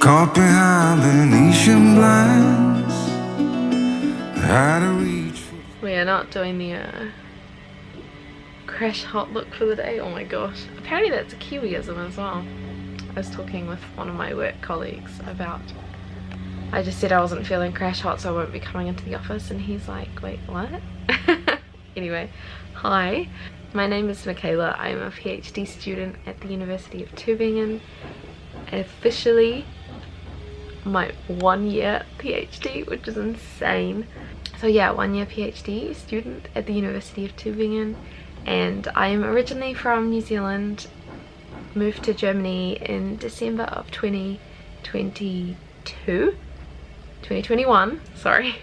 caught behind Venetian blinds, out of reach. We are not doing the crash hot look for the day. Oh my gosh, apparently that's a Kiwiism as well. I was talking with one of my work colleagues about, I just said I wasn't feeling crash hot so I won't be coming into the office, and he's like, wait, what? Anyway, hi, my name is Michaela. I am a PhD student at the University of Tübingen, officially my 1 year PhD, which is insane. So yeah, 1 year PhD student at the University of Tübingen, and I am originally from New Zealand, moved to Germany in December of 2021, sorry.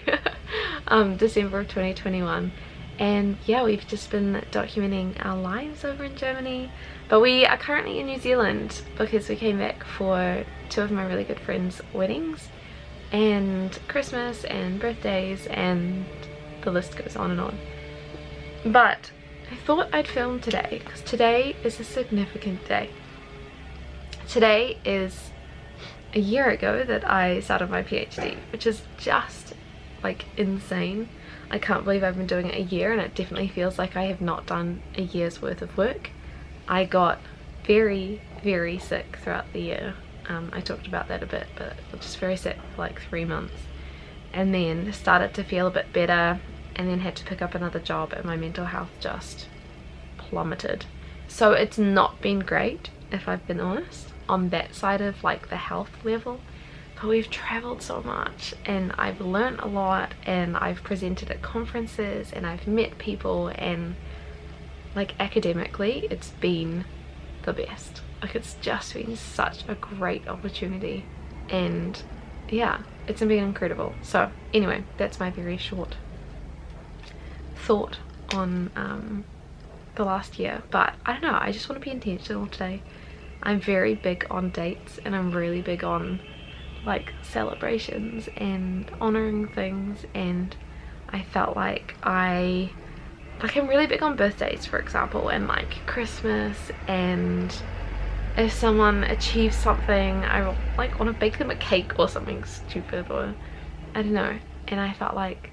December of 2021, and yeah, we've just been documenting our lives over in Germany, but we are currently in New Zealand because we came back for two of my really good friends' weddings and Christmas and birthdays, and the list goes on and on. But I thought I'd film today because today is a significant day. Today is a year ago that I started my PhD, which is just like insane. I can't believe I've been doing it a year, and it definitely feels like I have not done a year's worth of work. I got very, very sick throughout the year. I talked about that a bit, but I was just very sick for like 3 months, and then started to feel a bit better, and then had to pick up another job, and my mental health just plummeted. So it's not been great, if I've been honest, on that side of like the health level. But we've traveled so much, and I've learned a lot, and I've presented at conferences, and I've met people, and like academically it's been the best. Like it's just been such a great opportunity, and yeah, it's been incredible. So anyway, that's my very short thought on the last year. But I don't know, I just want to be intentional today. I'm very big on dates, and I'm really big on like celebrations and honoring things, and I felt like I'm really big on birthdays, for example, and like Christmas, and if someone achieves something, I like want to bake them a cake or something stupid, or I don't know. And I felt like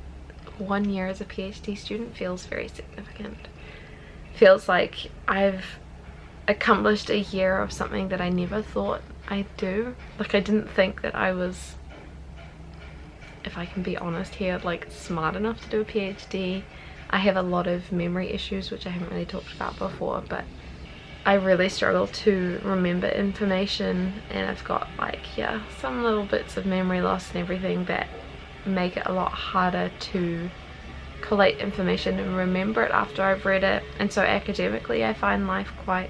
1 year as a PhD student feels very significant. Feels like I've accomplished a year of something that I never thought I'd do. Like I didn't think that I was, if I can be honest here, like smart enough to do a PhD. I have a lot of memory issues, which I haven't really talked about before, but I really struggle to remember information, and I've got like, yeah, some little bits of memory loss and everything that make it a lot harder to collate information and remember it after I've read it. And so academically I find life quite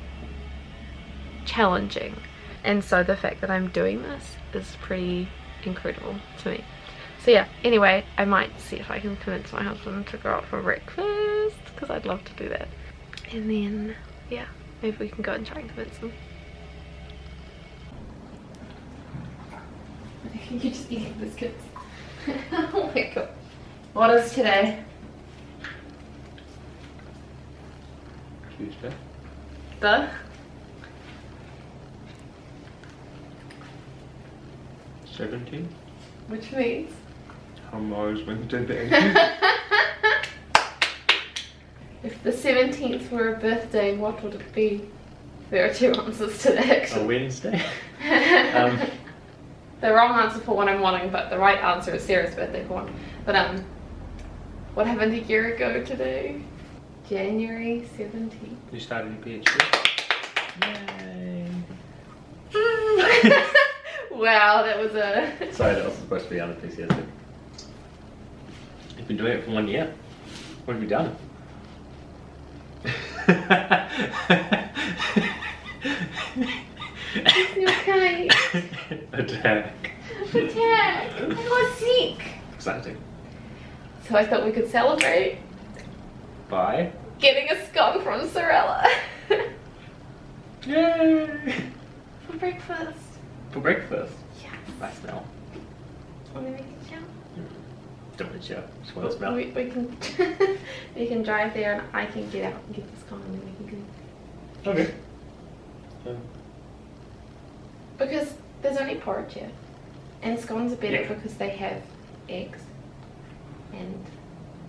challenging, and so the fact that I'm doing this is pretty incredible to me. So yeah, anyway, I might see if I can convince my husband to go out for breakfast, because I'd love to do that, and then yeah, maybe we can go and try and convince him. You just eating biscuits. Oh my god. What is today? Tuesday. The 17th. which means Tomorrow's Wednesday the 18th. if the 17th were a birthday, what would it be? There are two answers to that A actually. Wednesday. The wrong answer for one I'm wanting, but the right answer is Sarah's birthday for one. But what happened a year ago today? January 17th. You started your PhD. Yay. Wow, that was a... Sorry, that was supposed to be unenthusiastic. You've been doing it for 1 year. What have you done? Okay. Attack. Attack! I was sick! Exciting. So I thought we could celebrate Bye. getting a scone from Sorella. Yay! For breakfast. For breakfast. Yes. I smell. Want me to make it shout? Don't want to show. Just want to smell. We can we can drive there, and I can get out and get this scone, and then we can go. Okay. Because there's only porridge here. And scones are better Yeah. because they have eggs and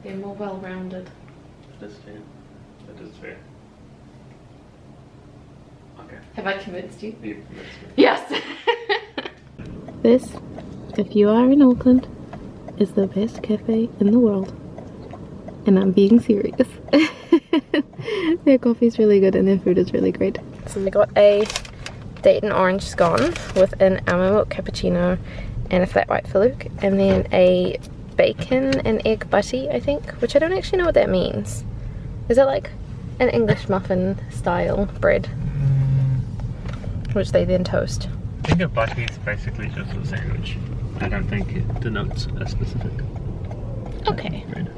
they're more well-rounded. That's fair. That is fair. Okay. Have I convinced you? Yeah, that's fair. Yes! This, if you are in Auckland, is the best cafe in the world. And I'm being serious. Their coffee's really good and their food is really great. So we got a date and orange scone with an almond milk cappuccino and a flat white filuk, and then a bacon and egg butty, I think, which I don't actually know what that means. Is it like an English muffin style bread? Which they then toast. I think a butty is basically just a sandwich. I don't think it denotes a specific Okay. bread.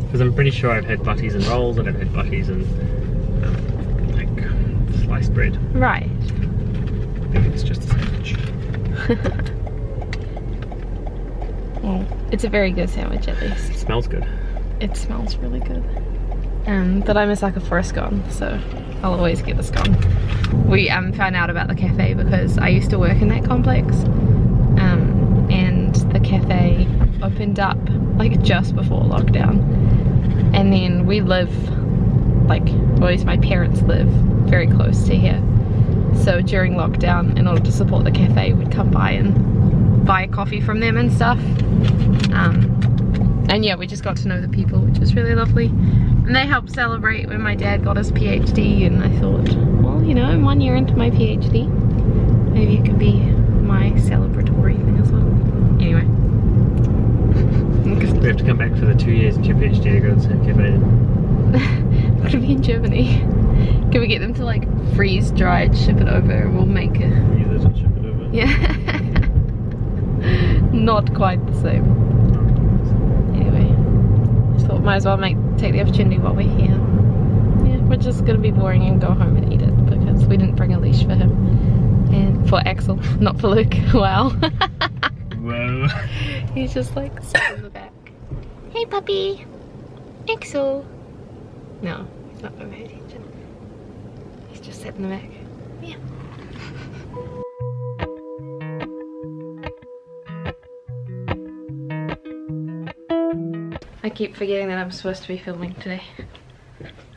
Because I'm pretty sure I've had butties and rolls, and I've had butties and like sliced bread. Right. I think it's just a sandwich. Well, it's a very good sandwich at least. It smells good. It smells really good. But I'm a sucker for a scone, so I'll always get the scone. We found out about the cafe because I used to work in that complex, and the cafe opened up like just before lockdown, and then we live like, or at least my parents live very close to here, so during lockdown, in order to support the cafe, we'd come by and buy coffee from them and stuff. And yeah, we just got to know the people, which was really lovely. And they helped celebrate when my dad got his PhD, and I thought, well, you know, I'm 1 year into my PhD. Maybe it could be my celebratory thing as well. Anyway. We have to come back for the 2 years into your PhD to go to the same cafe. We're gonna be in Germany. Can we get them to like freeze dried, ship it over, and we'll make it? Freeze it and ship it over. Yeah. Not quite the same. Anyway, just thought might as well take the opportunity while we're here. Yeah, we're just gonna be boring and go home and eat it because we didn't bring a leash for him and for Axel, not for Luke. Wow. Whoa. He's just like sitting in the back. Hey puppy, Axel. No, he's not gonna pay attention. He's just sitting in the back. Yeah. I keep forgetting that I'm supposed to be filming today.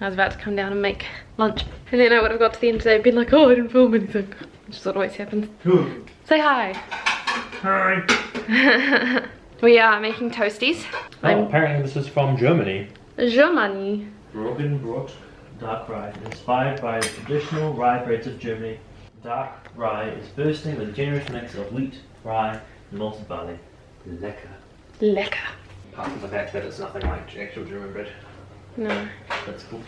I was about to come down and make lunch, and then I would have got to the end today and been like, oh, I didn't film anything. Which is what always happens. Say hi. Hi. We are making toasties. Oh, apparently this is from Germany. Germany. Roggenbrot dark rye, inspired by the traditional rye breads of Germany. Dark rye is bursting with a generous mix of wheat, rye, and malted barley. Lecker. Lecker. Apart from the fact that it's nothing like actual German bread. No. That's cool.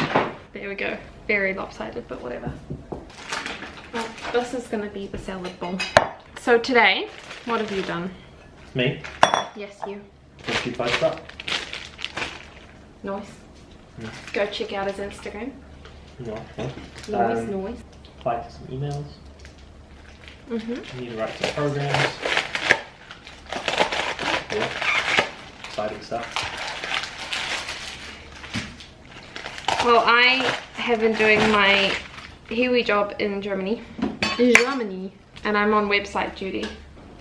There we go. Very lopsided, but whatever. Well, this is going to be the salad bowl. So today, what have you done? Me? Yes, you. Just keep post up. Nice. Mm. Go check out his Instagram. No. Noise. Apply to some emails. Mm-hmm. You need to write some programs. Yeah. Exciting stuff. Well, I have been doing my kiwi job in Germany, and I'm on website duty,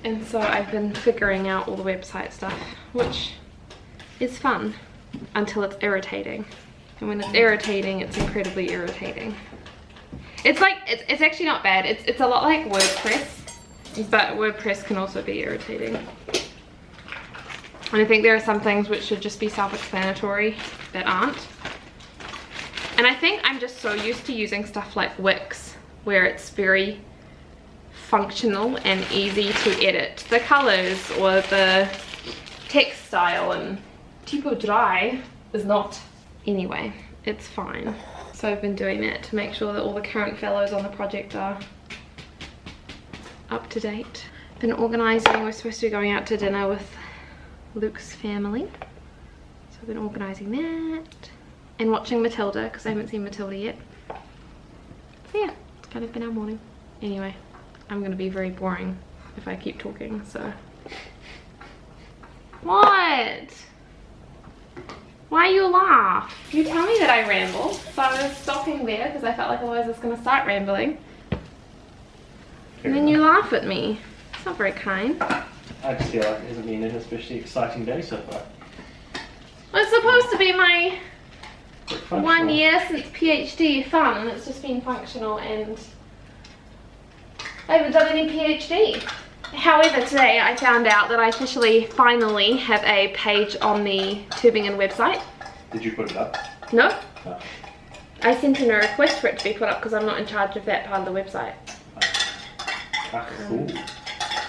and so I've been figuring out all the website stuff, which is fun until it's irritating, and when it's irritating, it's incredibly irritating. It's like, it's actually not bad. It's a lot like WordPress, but WordPress can also be irritating. And I think there are some things which should just be self-explanatory that aren't. And I think I'm just so used to using stuff like Wix, where it's very functional and easy to edit the colors or the text style, and Typo 3 is not. Anyway, it's fine. So I've been doing that to make sure that all the current fellows on the project are up to date. Been organising, we're supposed to be going out to dinner with Luke's family. So I've been organising that. And watching Matilda, because I haven't seen Matilda yet. So yeah, it's kind of been our morning. Anyway, I'm going to be very boring if I keep talking, so. What? Why you laugh? You tell me that I ramble, so I was stopping there because I felt like otherwise I was going to start rambling. And then you laugh at me. It's not very kind. I just feel like it hasn't been an especially exciting day so far. Well, it's supposed to be my Functional. 1 year since PhD fun, and it's just been functional, and I haven't done any PhD. However, today I found out that I officially, finally, have a page on the Tübingen website. Did you put it up? No. No. I sent in a request for it to be put up because I'm not in charge of that part of the website. Cool.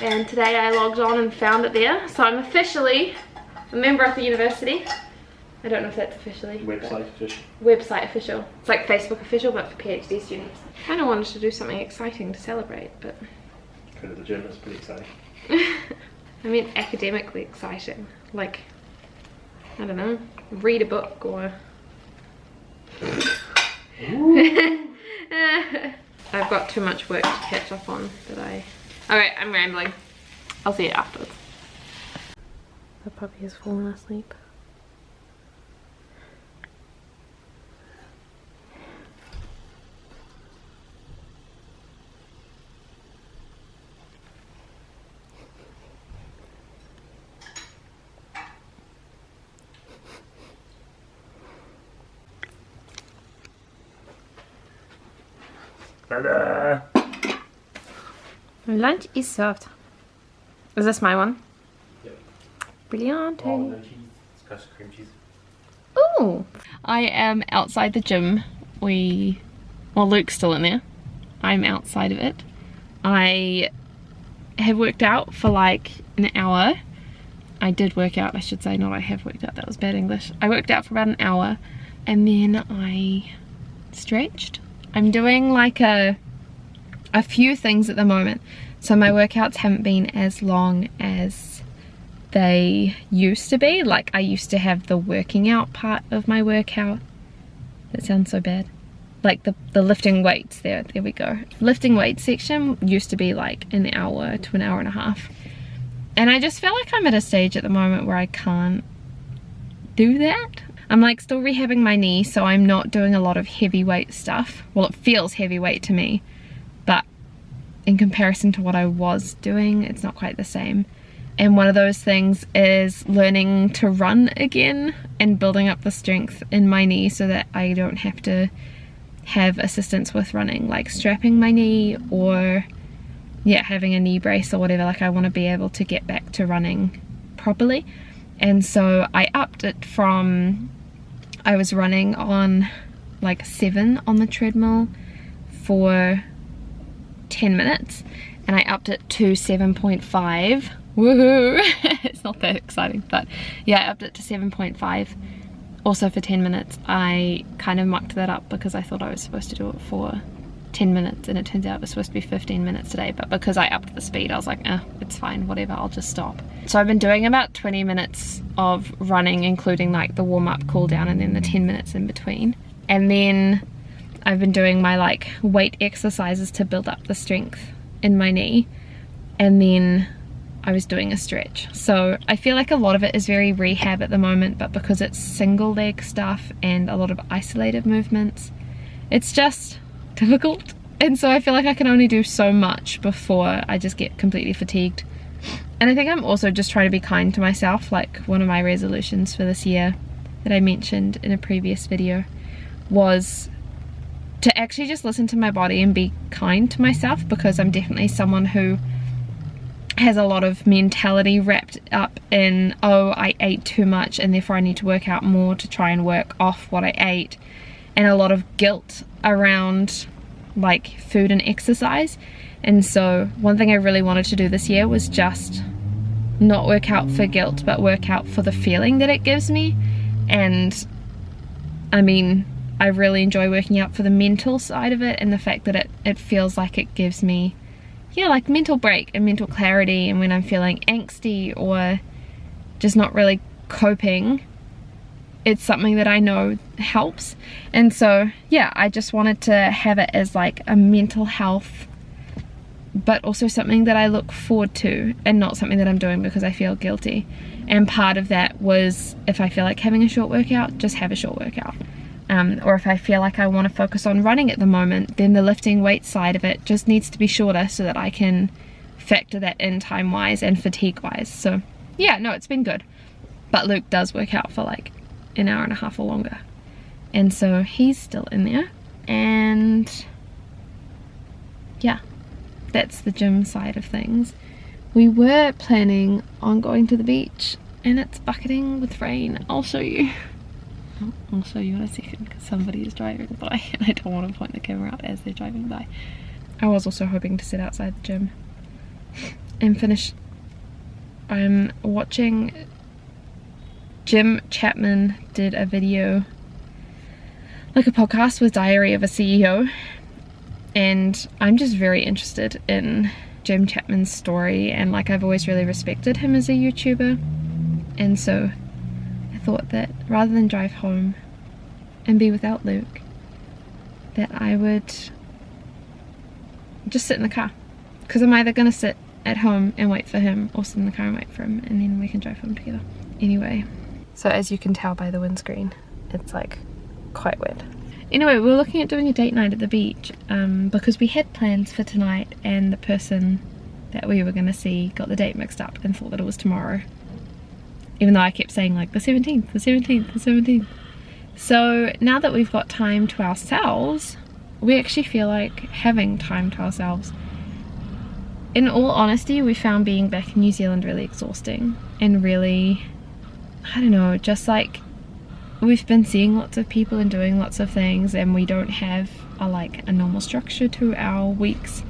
And today I logged on and found it there. So I'm officially a member of the university. I don't know if that's officially. Website official. Website official. It's like Facebook official, but for PhD students. I kind of wanted to do something exciting to celebrate, but... Go to the gym, that's pretty exciting. I mean academically exciting. Like, I don't know, read a book or... I've got too much work to catch up on that I... Alright, I'm rambling. I'll see you afterwards. The puppy has fallen asleep. Ta-da! Lunch is served. Is this my one? Yep. Brilliant. Oh, no cheese. It's got cream cheese. Ooh! I am outside the gym. Well, Luke's still in there. I'm outside of it. I have worked out for like an hour. I did work out, I should say, not I have worked out, that was bad English. I worked out for about an hour and then I stretched. I'm doing like a few things at the moment. So my workouts haven't been as long as they used to be. Like I used to have the working out part of my workout. That sounds so bad. Like the lifting weights, there we go. Lifting weights section used to be like an hour to an hour and a half. And I just feel like I'm at a stage at the moment where I can't do that. I'm like still rehabbing my knee, so I'm not doing a lot of heavyweight stuff. Well, it feels heavyweight to me, but in comparison to what I was doing, it's not quite the same. And one of those things is learning to run again and building up the strength in my knee so that I don't have to have assistance with running, like strapping my knee or yeah, having a knee brace or whatever. Like I want to be able to get back to running properly. And so I upped it from, I was running on like 7 on the treadmill for 10 minutes and I upped it to 7.5. Woohoo! It's not that exciting, but yeah, I upped it to 7.5 also for 10 minutes. I kind of mucked that up because I thought I was supposed to do it for 10 minutes and it turns out it was supposed to be 15 minutes today, but because I upped the speed I was like, it's fine, whatever, I'll just stop. So I've been doing about 20 minutes of running, including like the warm-up, cool down, and then the 10 minutes in between. And then I've been doing my like weight exercises to build up the strength in my knee, and then I was doing a stretch. So I feel like a lot of it is very rehab at the moment, but because it's single leg stuff and a lot of isolated movements, it's just difficult. And so I feel like I can only do so much before I just get completely fatigued. And I think I'm also just trying to be kind to myself. Like one of my resolutions for this year that I mentioned in a previous video was to actually just listen to my body and be kind to myself, because I'm definitely someone who has a lot of mentality wrapped up in, oh, I ate too much and therefore I need to work out more to try and work off what I ate, and a lot of guilt around like food and exercise. And so one thing I really wanted to do this year was just not work out for guilt, but work out for the feeling that it gives me. And I mean, I really enjoy working out for the mental side of it and the fact that it feels like it gives me, yeah, like mental break and mental clarity. And when I'm feeling angsty or just not really coping, it's something that I know helps. And so yeah, I just wanted to have it as like a mental health, but also something that I look forward to and not something that I'm doing because I feel guilty. And part of that was, if I feel like having a short workout, just have a short workout. Or if I feel like I want to focus on running at the moment, then the lifting weight side of it just needs to be shorter so that I can factor that in time wise and fatigue wise. So yeah, no, it's been good. But Luke does work out for like an hour and a half or longer, and so he's still in there. And yeah, that's the gym side of things. We were planning on going to the beach, and it's bucketing with rain. I'll show you. I'll show you in a second, because somebody is driving by and I don't want to point the camera out as they're driving by. I was also hoping to sit outside the gym and finish. I'm watching, Jim Chapman did a video, like a podcast with Diary of a CEO, and I'm just very interested in Jim Chapman's story, and like I've always really respected him as a YouTuber, and so I thought that rather than drive home and be without Luke, that I would just sit in the car, because I'm either going to sit at home and wait for him or sit in the car and wait for him, and then we can drive home together. Anyway, so as you can tell by the windscreen, it's like quite wet. Anyway, we were looking at doing a date night at the beach because we had plans for tonight, and the person that we were going to see got the date mixed up and thought that it was tomorrow, even though I kept saying like the 17th, the 17th, the 17th. So now that we've got time to ourselves, we actually feel like having time to ourselves. In all honesty, we found being back in New Zealand really exhausting, and really, I don't know, just like we've been seeing lots of people and doing lots of things, and we don't have a normal structure to our weeks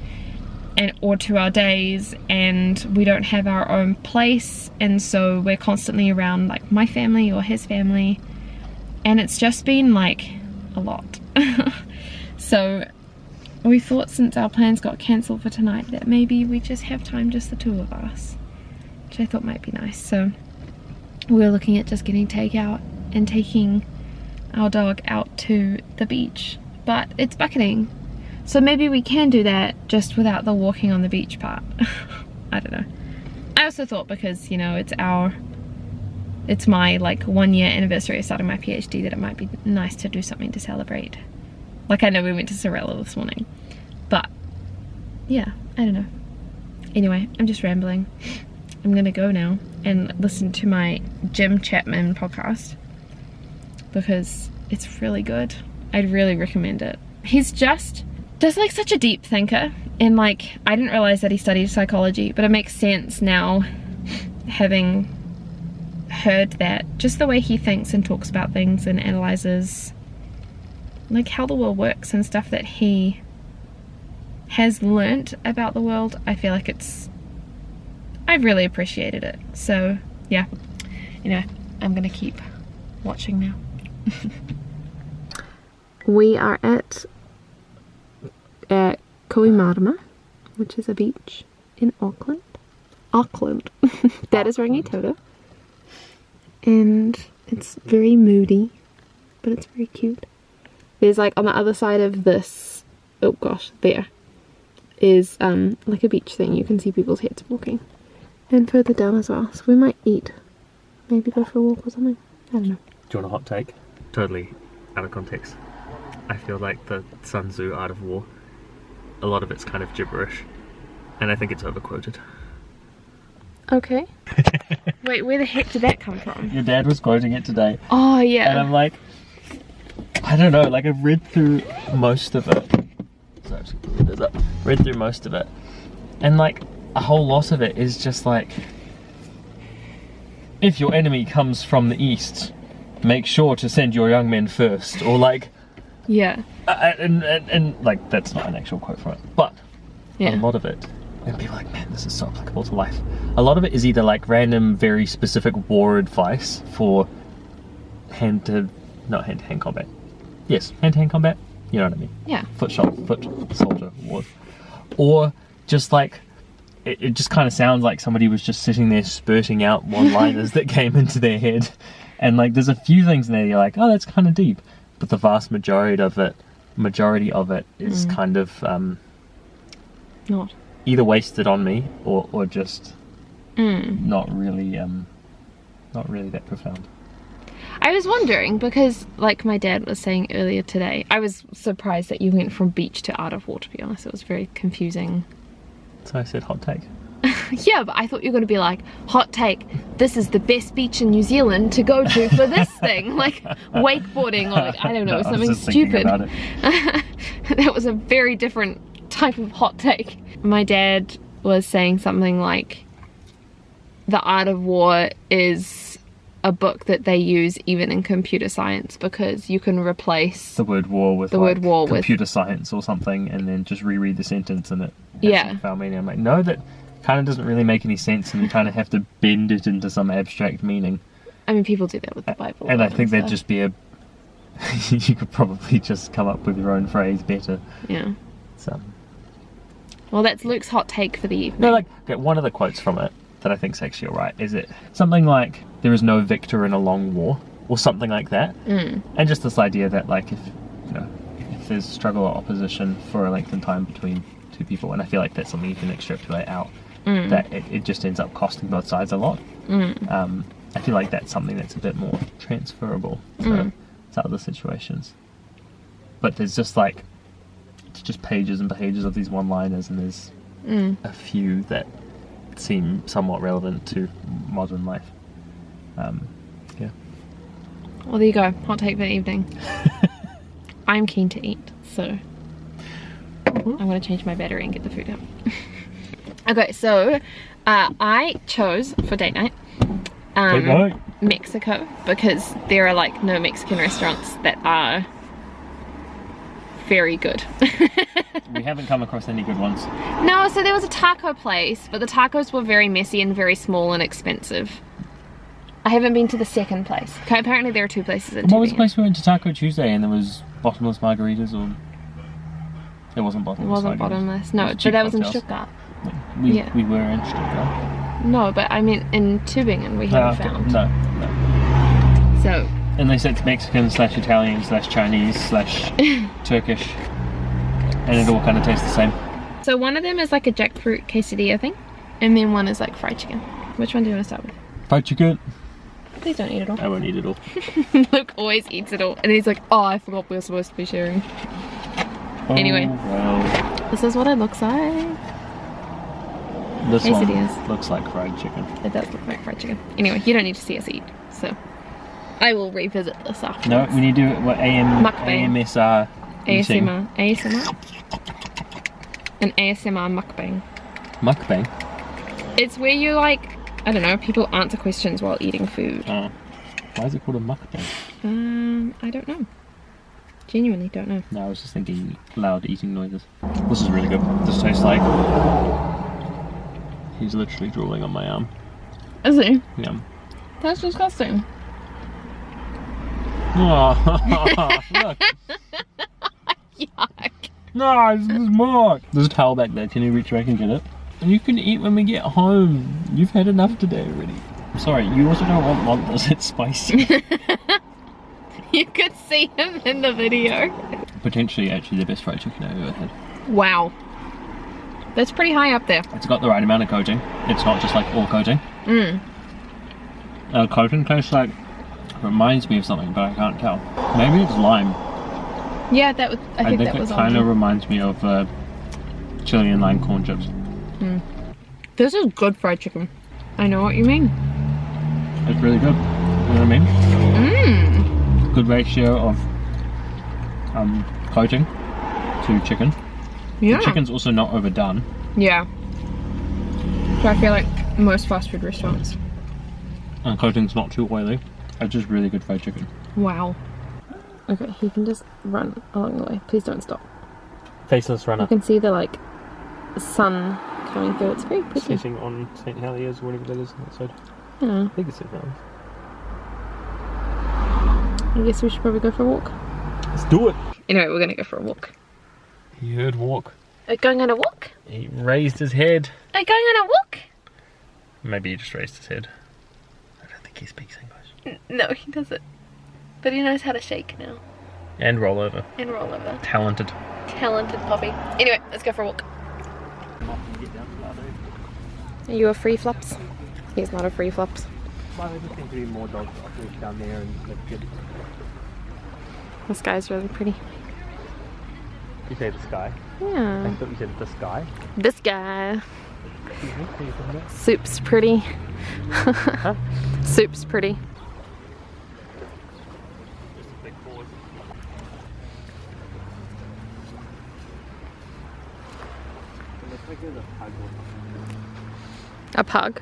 or to our days, and we don't have our own place, and so we're constantly around like my family or his family, and it's just been like a lot. So we thought, since our plans got cancelled for tonight, that maybe we just have time, just the two of us, which I thought might be nice. So we were looking at just getting takeout and taking our dog out to the beach, but it's bucketing, so maybe we can do that just without the walking on the beach part. I don't know. I also thought, because you know it's my like 1 year anniversary of starting my PhD, that it might be nice to do something to celebrate. Like, I know we went to Sorella this morning, but yeah, I don't know. Anyway, I'm just rambling. I'm gonna go now and listen to my Jim Chapman podcast, because it's really good. I'd really recommend it. He's just like such a deep thinker, and like I didn't realize that he studied psychology, but it makes sense now, having heard that, just the way he thinks and talks about things and analyzes like how the world works and stuff that he has learnt about the world. I feel like I've really appreciated it. So yeah, you know, I'm gonna keep watching now. We are at Koimarama, which is a beach in Auckland. That is Rangitoto, and it's very moody, but it's very cute. There's like on the other side of this, oh gosh, there is like a beach thing. You can see people's heads walking, and further down as well. So we might eat, maybe go for a walk or something. I don't know. Do you want a hot take? Totally out of context. I feel like the Sun Tzu Art of War, a lot of it's kind of gibberish, and I think it's overquoted. Okay. Wait, where the heck did that come from? Your dad was quoting it today. Oh yeah. And I'm like, I don't know, like I've read through most of it. So I've just put this up. Read through most of it, and like a whole lot of it is just like, if your enemy comes from the east, make sure to send your young men first, or like, yeah, and like that's not an actual quote from it, but yeah, a lot of it, and people are like, man, this is so applicable to life. A lot of it is either like random, very specific war advice for not hand-to-hand combat. Yes, hand-to-hand combat. You know what I mean? Yeah. Foot soldier wars, or just like it just kind of sounds like somebody was just sitting there spurting out one-liners that came into their head, and like there's a few things in there you're like, oh, that's kind of deep, but the vast majority of it is kind of not either wasted on me or just not really that profound. I was wondering, because like my dad was saying earlier today, I was surprised that you went from beach to Art of War, to be honest. It was very confusing. So I said hot take. Yeah, but I thought you were going to be like, hot take, this is the best beach in New Zealand to go to for this thing. Like wakeboarding or like, I don't know, No, something I was just stupid. thinking about it. That was a very different type of hot take. My dad was saying something like, The Art of War is a book that they use even in computer science because you can replace The word war with the like word war with computer science or something, and then just reread the sentence and it has Yeah. some foul meaning. I'm like, no, that kind of doesn't really make any sense, and you kind of have to bend it into some abstract meaning. I mean, people do that with the Bible. And I think that'd stuff. just be a you could probably just come up with your own phrase better. Yeah. So Well, that's Luke's hot take for the evening. no, like okay, one of the quotes from it that I think's actually alright is it something like there is no victor in a long war or something like that. And just this idea that like if there's struggle or opposition for a length of time between two people, and I feel like that's something you can extrapolate out, that it just ends up costing both sides a lot. I feel like that's something that's a bit more transferable to other situations. But there's just like it's just pages and pages of these one-liners, and there's a few that seem somewhat relevant to modern life. Yeah. Well, there you go. Hot take for the evening. I'm keen to eat, so I'm going to change my battery and get the food out. Okay, so I chose for date night Mexico, because there are like no Mexican restaurants that are very good. We haven't come across any good ones. No, so there was a taco place, but the tacos were very messy and very small and expensive. I haven't been to the second place. Okay, apparently there are two places in What was the Tübingen. place we went to Taco Tuesday and there was bottomless margaritas, or it wasn't It bottomless? wasn't margaritas. bottomless. No, It was but cheap that was in cocktails. Stuttgart. We were in Stuttgart. No, but I mean in Tübingen we haven't found. No. So Unless it's Mexican / Italian / Chinese / Turkish, and it all kind of tastes the same. So one of them is like a jackfruit quesadilla thing, and then one is like fried chicken. Which one do you want to start with? Fried chicken. Please don't eat it all. I won't eat it all. Luke always eats it all, and he's like, oh, I forgot we were supposed to be sharing. Anyway. Oh, well. This is what it looks like. This Quesadillas. one looks like fried chicken. It does look like fried chicken. Anyway, you don't need to see us eat, so I will revisit this No, afterwards. we need to do what Mukbang. AMSR eating. ASMR. An ASMR mukbang. Mukbang? It's where you like, I don't know, people answer questions while eating food. Why is it called a mukbang? I don't know. Genuinely don't know. No, I was just thinking loud eating noises. This is really good. This tastes like he's literally drooling on my arm. Is he? Yeah. That's disgusting. Oh, look. Yuck. No, there's more. There's a towel back there. Can you reach back and get it? And you can eat when we get home. You've had enough today already. I'm sorry, you also don't want this. It's spicy. You could see him in the video. Potentially, actually, the best fried chicken I've ever had. Wow. That's pretty high up there. It's got the right amount of coating. It's not just like all coating. Coating tastes like, reminds me of something, but I can't tell. Maybe it's lime. Yeah, that was, I think that it was kind of on. reminds me of chili and lime corn chips. This is good fried chicken. I know what you mean. It's really good. You know what I mean? Good ratio of coating to chicken. Yeah. The chicken's also not overdone. Yeah. So I feel like most fast food restaurants. And coating's not too oily. It's just really good fried chicken. Wow. Okay, he can just run along the way. Please don't stop. Faceless You runner. can see the like sun coming through. It's very pretty. Sitting on St. Heliers or whatever that is on that side. Yeah. I think it's St. Heliers. I guess we should probably go for a walk. Let's do it! Anyway, we're gonna go for a walk. He heard walk. Are you going on a walk? He raised his head. Are you going on a walk? Maybe he just raised his head. I don't think he speaks English. No, he doesn't. But he knows how to shake now. And roll over. And roll over. Talented. Talented puppy. Anyway, let's go for a walk. Are you a free flops? He's not a free flops. Well, there just seem to be more dogs down there and they're good. The sky's really pretty. You say the sky? I Yeah. thought you said the sky. This guy. Soup's pretty. Huh? Soup's pretty. Just a big pause. A pug.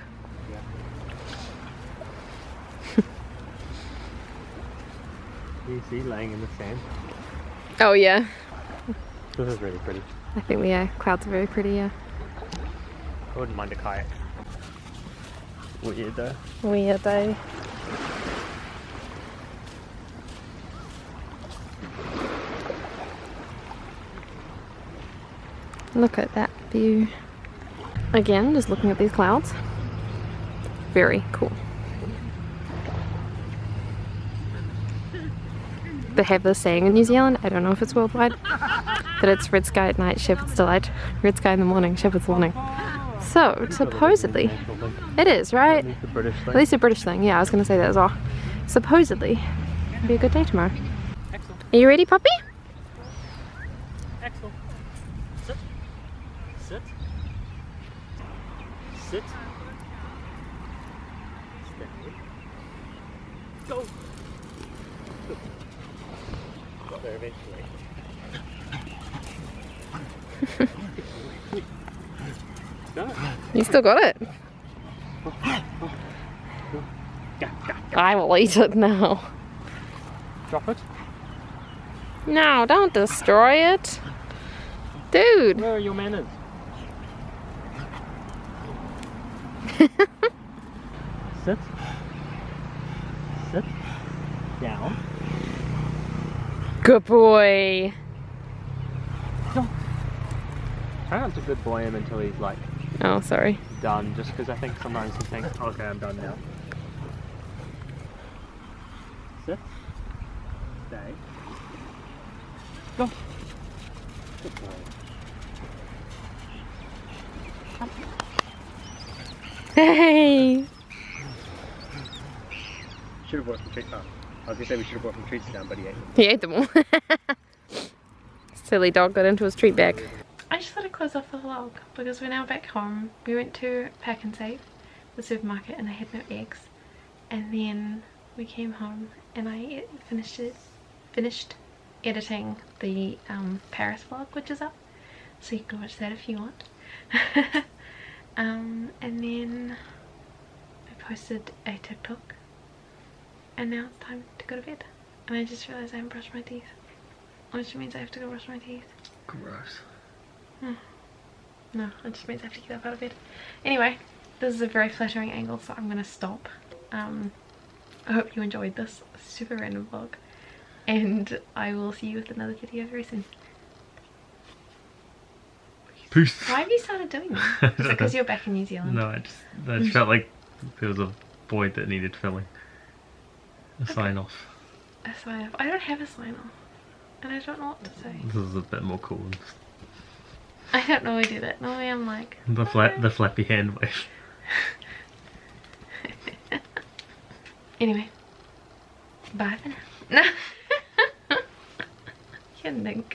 Do you see laying in the sand? Oh yeah. This is really pretty. I think the clouds are very pretty, yeah. I wouldn't mind a kayak. Weird though. Weird day. Look at that view. Again, just looking at these clouds. Very cool. They have this saying in New Zealand, I don't know if it's worldwide, but it's red sky at night, shepherd's delight. Red sky in the morning, shepherd's warning. So, supposedly, it is, right? At least a British thing, yeah, I was going to say that as well. Supposedly, it'll be a good day tomorrow. Are you ready, puppy? Axel, sit. Sit. Sit. Stay. Go. Got there eventually. You still got it. I will eat it now. Drop it. No, don't destroy it. Dude. Where are your manners? Sit. Sit. Down. Good boy. Apparently a good boy him until he's like Oh, sorry. done, just because I think sometimes he thinks, okay, I'm done now. Sit. Stay. Go. Good boy. Hey. Should have brought some treats down. I was going to say we should have brought some treats down, but he ate them. He ate them all. Silly dog got into his treat bag. I just thought I'd close off the vlog because we're now back home. We went to Pack and Save, the supermarket, and they had no eggs. And then we came home and I finished editing the Paris vlog, which is up. So you can watch that if you want. And then I posted a TikTok. And now it's time to go to bed. And I just realised I haven't brushed my teeth. Which means I have to go brush my teeth. Gross. No, it just means I have to get up out of bed. Anyway, this is a very flattering angle, so I'm gonna stop. I hope you enjoyed this super random vlog. And I will see you with another video very soon. Peace. Why have you started doing that? Is it because you're back in New Zealand? No, I just felt like there was a void that needed filling. A sign off. A sign off. I don't have a sign off. And I don't know what to say. This is a bit more cool. I don't normally do that. Normally I'm like... The flappy hand wave. Anyway. Bye for now. No. You didn't.